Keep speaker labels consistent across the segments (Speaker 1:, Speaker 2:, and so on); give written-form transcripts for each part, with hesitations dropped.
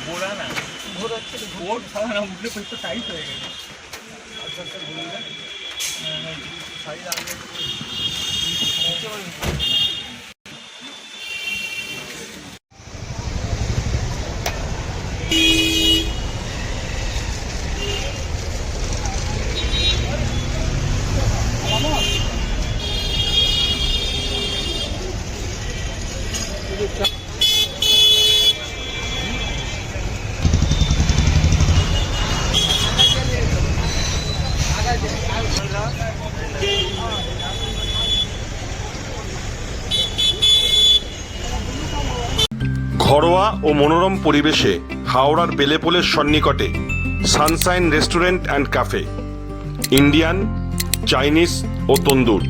Speaker 1: बोला ना बहुत अच्छे बोर्ड सारा मुझे कुछ तो टाइट हो गया आजकल बोलेगा साइड आ गया
Speaker 2: ঘরোয়া ও মনোরম পরিবেশে হাওড়ার বেলেপোলের সন্নিকটে sunshine restaurant and cafe, Indian, Chinese ও তন্দুর,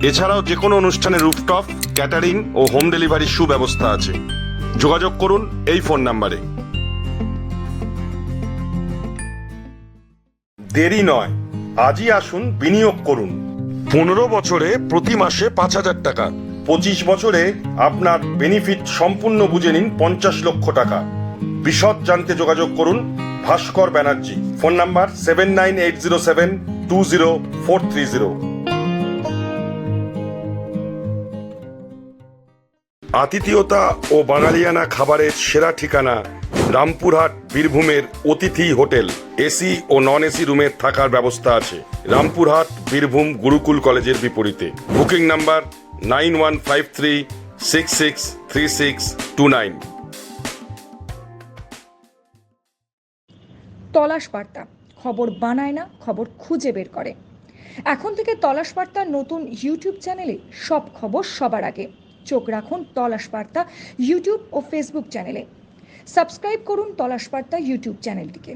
Speaker 2: এছাড়াও যে কোনো অনুষ্ঠানে রুফটপ, ক্যাটারিং ও হোম ডেলিভারির সুব্যবস্থা আছে। যোগাযোগ করুন এই ফোন নাম্বারে। দেরি নয়, আজই আসুন, বিনিয়োগ করুন। 15 বছরে প্রতি মাসে 5,000 টাকা, 25 বছরে আপনার বেনিফিট সম্পূর্ণ বুঝে নিন 50 লক্ষ টাকা। বিশদ জানতে যোগাযোগ করুন ভাস্কর ব্যানার্জি। Phone number 7980720430। আতিথেয়তা ও বাঙালিয়ানা খাবারের সেরা ঠিকানা রামপুরহাট বীরভূমের অতিথি হোটেল। এসি ও নন এসি রুমের থাকার ব্যবস্থা আছে। রামপুরহাট বীরভূম গুরুকুল কলেজের বিপরীতে। Booking number 9153663629।
Speaker 3: তলাশ বার্তা, খবর বানায় না, খবর খুঁজে বের করে। এখন থেকে তলাশ বার্তার নতুন ইউটিউব চ্যানেলে সব খবর সবার আগে। চোখ রাখুন তলাশ বার্তা ইউটিউব ও ফেসবুক চ্যানেলে। সাবস্ক্রাইব করুন তলাশ বার্তা ইউটিউব চ্যানেলটিকে।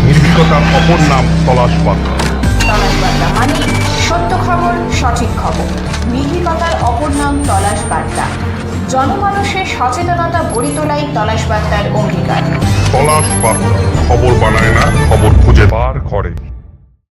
Speaker 2: নির্ভীকতার অপর নাম তলাশ বার্তা।
Speaker 4: তলাশ বার্তা মানে সত্য খবর, সঠিক খবর। নির্ভীকতার অপর নাম তলাশ বার্তা। জনমানুষের সচেতনতা গড়ে তোলাই তলাশ বার্তার অঙ্গীকার।
Speaker 2: তলাশ বার্তা, খবর বানায় না, খবর খুঁজে বার করে।